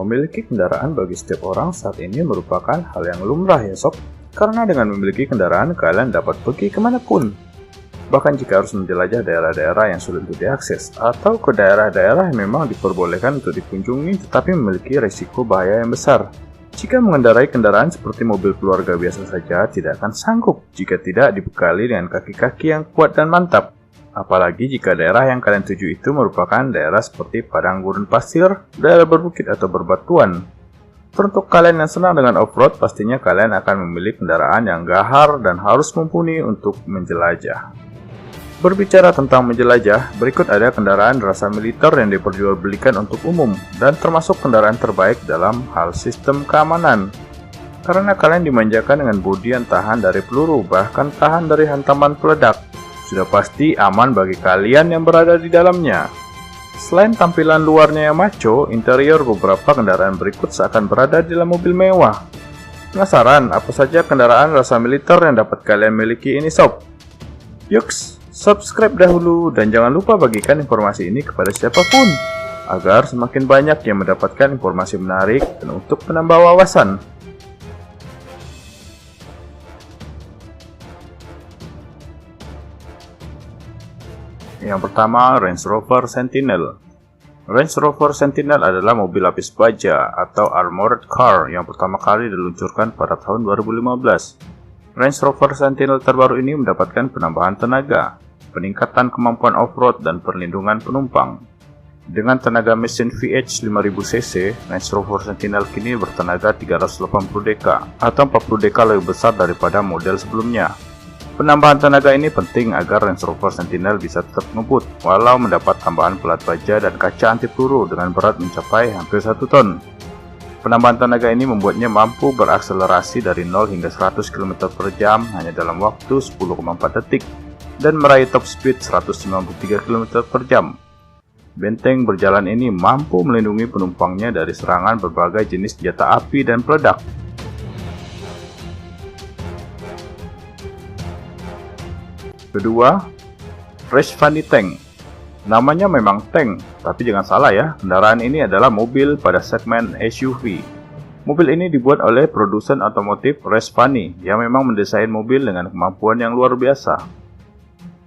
Memiliki kendaraan bagi setiap orang saat ini merupakan hal yang lumrah ya sob. Karena dengan memiliki kendaraan, kalian dapat pergi kemanapun. Bahkan jika harus menjelajah daerah-daerah yang sulit untuk diakses, atau ke daerah-daerah yang memang diperbolehkan untuk dikunjungi tetapi memiliki risiko bahaya yang besar. Jika mengendarai kendaraan seperti mobil keluarga biasa saja, tidak akan sanggup jika tidak dibekali dengan kaki-kaki yang kuat dan mantap. Apalagi jika daerah yang kalian tuju itu merupakan daerah seperti padang gurun pasir, daerah berbukit atau berbatuan. Untuk kalian yang senang dengan off-road, pastinya kalian akan memilih kendaraan yang gahar dan harus mumpuni untuk menjelajah. Berbicara tentang menjelajah, berikut ada kendaraan rasa militer yang diperjualbelikan untuk umum dan termasuk kendaraan terbaik dalam hal sistem keamanan. Karena kalian dimanjakan dengan bodi yang tahan dari peluru, bahkan tahan dari hantaman peledak. Sudah pasti aman bagi kalian yang berada di dalamnya. Selain tampilan luarnya yang maco, interior beberapa kendaraan berikut seakan berada di dalam mobil mewah. Penasaran apa saja kendaraan rasa militer yang dapat kalian miliki ini sob? Yuks, subscribe dahulu dan jangan lupa bagikan informasi ini kepada siapapun, agar semakin banyak yang mendapatkan informasi menarik dan untuk menambah wawasan. Yang pertama, Range Rover Sentinel. Range Rover Sentinel adalah mobil lapis baja atau armored car yang pertama kali diluncurkan pada tahun 2015. Range Rover Sentinel terbaru ini mendapatkan penambahan tenaga, peningkatan kemampuan off-road dan perlindungan penumpang. Dengan tenaga mesin VH 5000cc, Range Rover Sentinel kini bertenaga 380 dk atau 40 dk lebih besar daripada model sebelumnya. Penambahan tenaga ini penting agar Range Rover Sentinel bisa tetap ngebut walau mendapat tambahan pelat baja dan kaca anti peluru dengan berat mencapai hampir 1 ton. Penambahan tenaga ini membuatnya mampu berakselerasi dari 0 hingga 100 km per jam hanya dalam waktu 10,4 detik dan meraih top speed 193 km per jam. Benteng berjalan ini mampu melindungi penumpangnya dari serangan berbagai jenis senjata api dan peledak. Kedua, Race Funny Tank. Namanya memang tank, tapi jangan salah ya, kendaraan ini adalah mobil pada segmen SUV. Mobil ini dibuat oleh produsen otomotif Race Funny yang memang mendesain mobil dengan kemampuan yang luar biasa.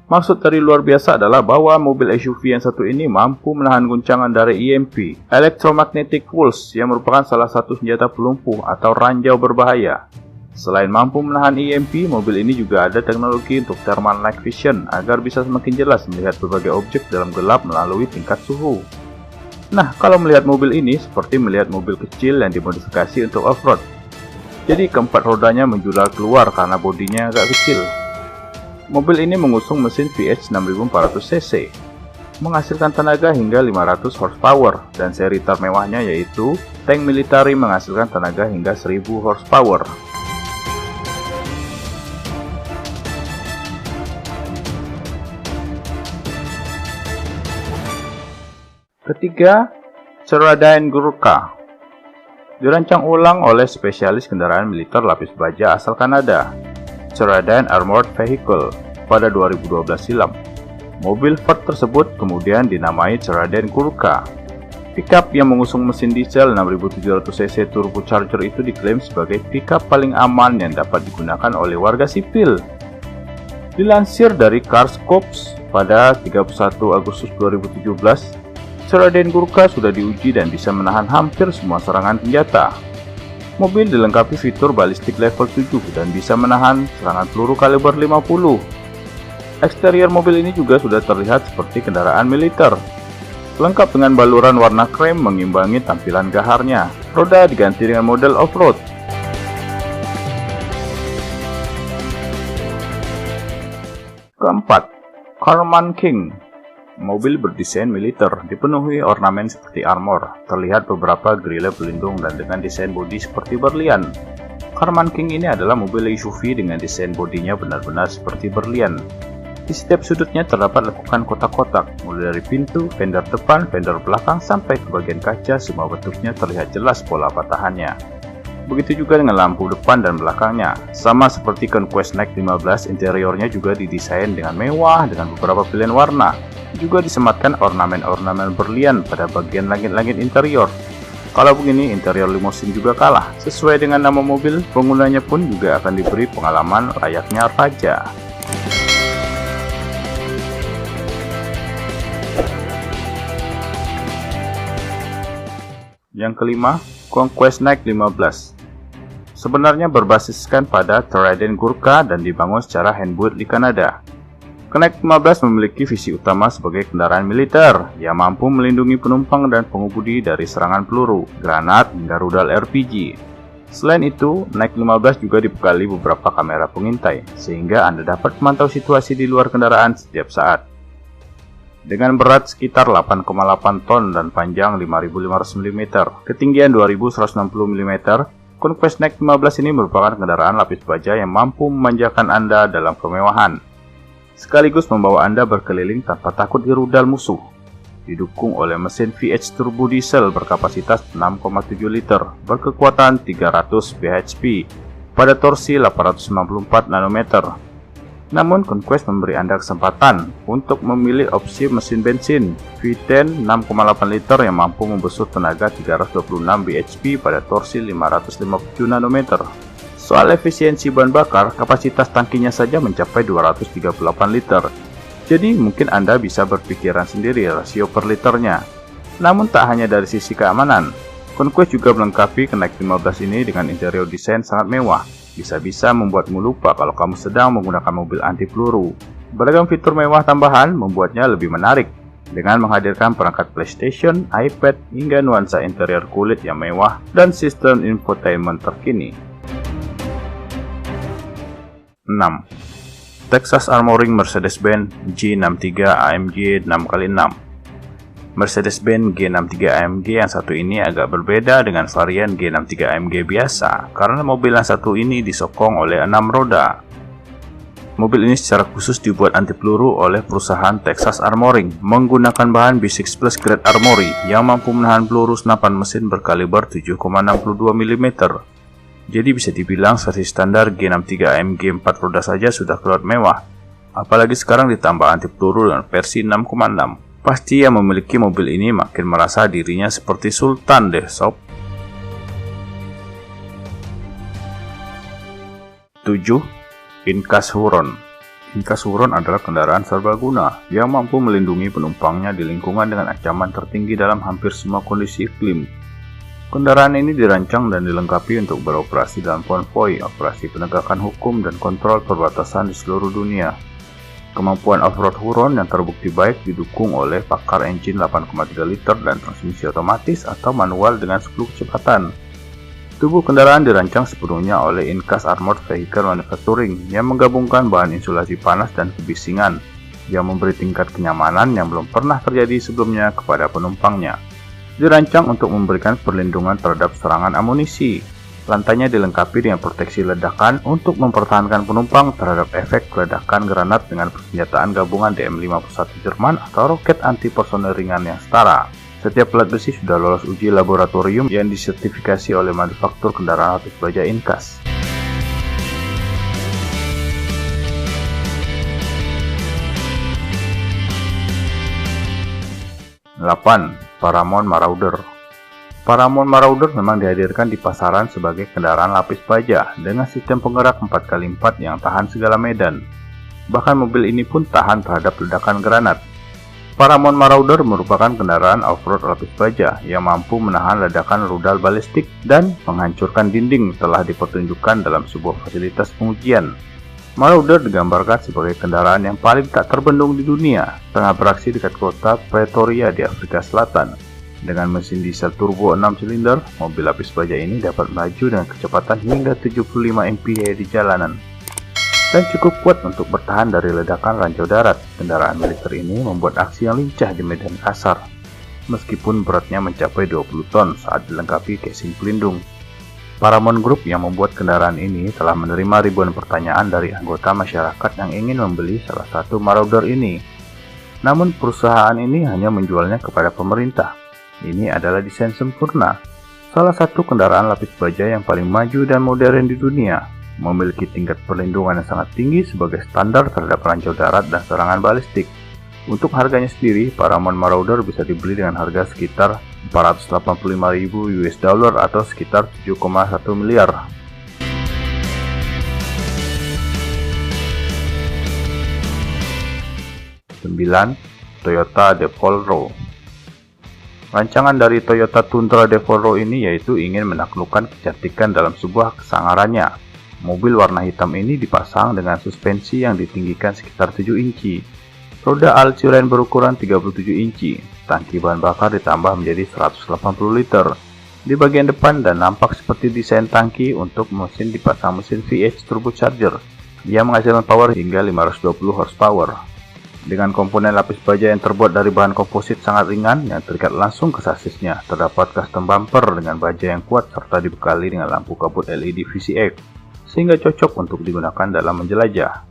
Maksud dari luar biasa adalah bahwa mobil SUV yang satu ini mampu menahan guncangan dari EMP, Electromagnetic Pulse, yang merupakan salah satu senjata pelumpuh atau ranjau berbahaya. Selain mampu menahan EMP, mobil ini juga ada teknologi untuk thermal night vision agar bisa semakin jelas melihat berbagai objek dalam gelap melalui tingkat suhu. Nah, kalau melihat mobil ini seperti melihat mobil kecil yang dimodifikasi untuk off-road. Jadi keempat rodanya menjular keluar karena bodinya agak kecil. Mobil ini mengusung mesin VH 6400cc, menghasilkan tenaga hingga 500 horsepower, dan seri termewahnya yaitu tank military menghasilkan tenaga hingga 1000 horsepower. Ketiga, Ceradyne Gurkha. Dirancang ulang oleh spesialis kendaraan militer lapis baja asal Kanada, Ceradyne Armored Vehicle, pada 2012 silam. Mobil Ford tersebut kemudian dinamai Ceradyne Gurkha. Pickup yang mengusung mesin diesel 6700cc turbocharger itu diklaim sebagai pickup paling aman yang dapat digunakan oleh warga sipil. Dilansir dari Carscopes pada 31 Agustus 2017, Ceradyne Gurkha sudah diuji dan bisa menahan hampir semua serangan senjata. Mobil dilengkapi fitur balistik level 7 dan bisa menahan serangan peluru kaliber 50. Eksterior mobil ini juga sudah terlihat seperti kendaraan militer, lengkap dengan baluran warna krem mengimbangi tampilan gaharnya. Roda diganti dengan model off-road. Keempat, Karmann King. Mobil berdesain militer, dipenuhi ornamen seperti armor, terlihat beberapa grille pelindung dan dengan desain bodi seperti berlian. Karmann King ini adalah mobil SUV dengan desain bodinya benar-benar seperti berlian. Di setiap sudutnya terdapat lekukan kotak-kotak, mulai dari pintu, fender depan, fender belakang, sampai ke bagian kaca, semua bentuknya terlihat jelas pola patahannya. Begitu juga dengan lampu depan dan belakangnya. Sama seperti Conquest Next 15, interiornya juga didesain dengan mewah dengan beberapa pilihan warna. Juga disematkan ornamen-ornamen berlian pada bagian langit-langit interior. Kalau begini, interior limousine juga kalah. Sesuai dengan nama mobil, penggunanya pun juga akan diberi pengalaman layaknya raja. Yang kelima, Conquest Knight 15. Sebenarnya berbasiskan pada Trident Gurkha dan dibangun secara handbuilt di Kanada. Knight 15 memiliki visi utama sebagai kendaraan militer yang mampu melindungi penumpang dan pengemudi dari serangan peluru, granat, hingga rudal RPG. Selain itu, Knight 15 juga dibekali beberapa kamera pengintai, sehingga Anda dapat memantau situasi di luar kendaraan setiap saat. Dengan berat sekitar 8,8 ton dan panjang 5.500 mm, ketinggian 2.160 mm, Conquest Knight 15 ini merupakan kendaraan lapis baja yang mampu memanjakan Anda dalam kemewahan, sekaligus membawa Anda berkeliling tanpa takut dirudal musuh. Didukung oleh mesin VH turbo diesel berkapasitas 6,7 liter, berkekuatan 300 bhp, pada torsi 894 Nm. Namun, Conquest memberi Anda kesempatan untuk memilih opsi mesin bensin V10 6,8 liter yang mampu membesut tenaga 326 bhp pada torsi 557 Nm. Soal efisiensi bahan bakar, kapasitas tangkinya saja mencapai 238 liter. Jadi, mungkin Anda bisa berpikiran sendiri rasio per liternya. Namun, tak hanya dari sisi keamanan, Conquest juga melengkapi Knight 15 ini dengan interior desain sangat mewah. Bisa-bisa membuatmu lupa kalau kamu sedang menggunakan mobil anti peluru. Beragam fitur mewah tambahan membuatnya lebih menarik, dengan menghadirkan perangkat PlayStation, iPad, hingga nuansa interior kulit yang mewah dan sistem infotainment terkini. 6. Texas Armoring Mercedes-Benz G63 AMG 6x6. Mercedes-Benz G63 AMG yang satu ini agak berbeda dengan varian G63 AMG biasa, karena mobil yang satu ini disokong oleh 6 roda. Mobil ini secara khusus dibuat anti peluru oleh perusahaan Texas Armoring, menggunakan bahan B6 Plus Grade Armory yang mampu menahan peluru senapan mesin berkaliber 7,62 mm. Jadi bisa dibilang versi standar G63 AMG 4 roda saja sudah keluar mewah, apalagi sekarang ditambah anti peluru dengan versi 6,6. Pasti yang memiliki mobil ini makin merasa dirinya seperti sultan deh sob. 7. Incas Huron. Incas Huron adalah kendaraan serbaguna yang mampu melindungi penumpangnya di lingkungan dengan ancaman tertinggi dalam hampir semua kondisi iklim. Kendaraan ini dirancang dan dilengkapi untuk beroperasi dalam konvoi, operasi penegakan hukum, dan kontrol perbatasan di seluruh dunia. Kemampuan off-road Huron yang terbukti baik didukung oleh pakar engine 8,3 liter dan transmisi otomatis atau manual dengan 10 kecepatan. Tubuh kendaraan dirancang sepenuhnya oleh Incas Armored Vehicle Manufacturing yang menggabungkan bahan insulasi panas dan kebisingan yang memberi tingkat kenyamanan yang belum pernah terjadi sebelumnya kepada penumpangnya. Dirancang untuk memberikan perlindungan terhadap serangan amunisi. Lantainya dilengkapi dengan proteksi ledakan untuk mempertahankan penumpang terhadap efek ledakan granat dengan persenjataan gabungan DM-51 Jerman atau roket anti-personel ringan yang setara. Setiap pelat besi sudah lolos uji laboratorium yang disertifikasi oleh manufaktur kendaraan lapis baja Incas. 8. Paramount Marauder. Paramount Marauder memang dihadirkan di pasaran sebagai kendaraan lapis baja dengan sistem penggerak 4x4 yang tahan segala medan. Bahkan mobil ini pun tahan terhadap ledakan granat. Paramount Marauder merupakan kendaraan off-road lapis baja yang mampu menahan ledakan rudal balistik dan menghancurkan dinding telah dipertunjukkan dalam sebuah fasilitas pengujian. Marauder digambarkan sebagai kendaraan yang paling tak terbendung di dunia, tengah beraksi dekat kota Pretoria di Afrika Selatan. Dengan mesin diesel turbo 6 silinder, mobil lapis baja ini dapat melaju dengan kecepatan hingga 75 mph di jalanan dan cukup kuat untuk bertahan dari ledakan ranjau darat. Kendaraan militer ini membuat aksi yang lincah di medan kasar, meskipun beratnya mencapai 20 ton saat dilengkapi casing pelindung. Paramount Group yang membuat kendaraan ini telah menerima ribuan pertanyaan dari anggota masyarakat yang ingin membeli salah satu Marauder ini. Namun perusahaan ini hanya menjualnya kepada pemerintah. Ini adalah desain sempurna, salah satu kendaraan lapis baja yang paling maju dan modern di dunia, memiliki tingkat perlindungan yang sangat tinggi sebagai standar terhadap ranjau darat dan serangan balistik. Untuk harganya sendiri, Paramount Marauder bisa dibeli dengan harga sekitar 485.000 US dollar atau sekitar 7,1 miliar. 9. Toyota Devolvo. Rancangan dari Toyota Tundra Devolvo ini yaitu ingin menaklukkan kecantikan dalam sebuah kesangarannya. Mobil warna hitam ini dipasang dengan suspensi yang ditinggikan sekitar 7 inci. Roda all-terrain berukuran 37 inci. Tangki bahan bakar ditambah menjadi 180 liter di bagian depan dan nampak seperti desain tangki untuk mesin dipasang mesin VH turbocharger yang menghasilkan power hingga 520 horsepower. Dengan komponen lapis baja yang terbuat dari bahan komposit sangat ringan yang terikat langsung ke sasisnya, terdapat custom bumper dengan baja yang kuat serta dibekali dengan lampu kabut LED VCX, sehingga cocok untuk digunakan dalam menjelajah.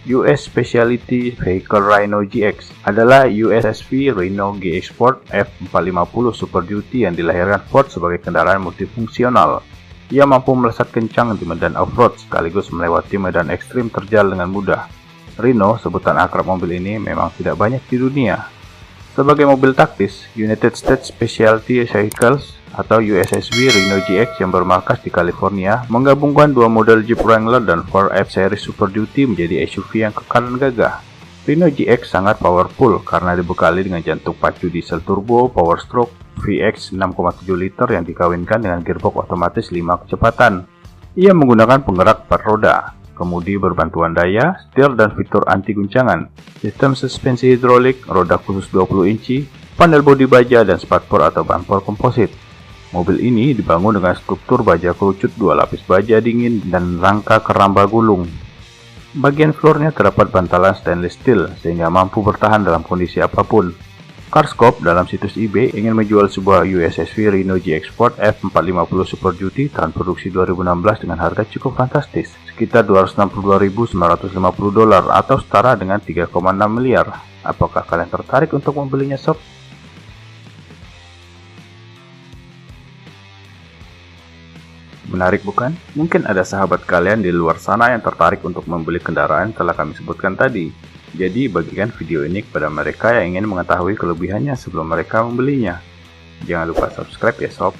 US Specialty Vehicle Rhino GX adalah USSV Rhino GX Sport F450 Super Duty yang dilahirkan Ford sebagai kendaraan multifungsional. Ia mampu melesat kencang di medan off-road sekaligus melewati medan ekstrim terjal dengan mudah. Rhino, sebutan akrab mobil ini, memang tidak banyak di dunia. Sebagai mobil taktis, United States Specialty Vehicles atau USSV Rhino GX yang bermarkas di California menggabungkan dua model Jeep Wrangler dan Ford F-Series Super Duty menjadi SUV yang kekar dan gagah. Rhino GX sangat powerful karena dibekali dengan jantung pacu diesel turbo power stroke VX 6,7 liter yang dikawinkan dengan gearbox otomatis 5 kecepatan. Ia menggunakan penggerak 4 roda, kemudi berbantuan daya, setir dan fitur anti guncangan, sistem suspensi hidrolik, roda khusus 20 inci, panel bodi baja dan spakbor atau bumper komposit. Mobil ini dibangun dengan struktur baja kerucut 2 lapis baja dingin dan rangka keramba gulung. Bagian floornya terdapat bantalan stainless steel sehingga mampu bertahan dalam kondisi apapun. Carscope dalam situs eBay ingin menjual sebuah USSV Rhino GX Sport F450 Super Duty tahun produksi 2016 dengan harga cukup fantastis, sekitar $262.950 atau setara dengan 3,6 miliar. Apakah kalian tertarik untuk membelinya, sob? Menarik bukan? Mungkin ada sahabat kalian di luar sana yang tertarik untuk membeli kendaraan yang telah kami sebutkan tadi. Jadi bagikan video ini kepada mereka yang ingin mengetahui kelebihannya sebelum mereka membelinya. Jangan lupa subscribe ya sob.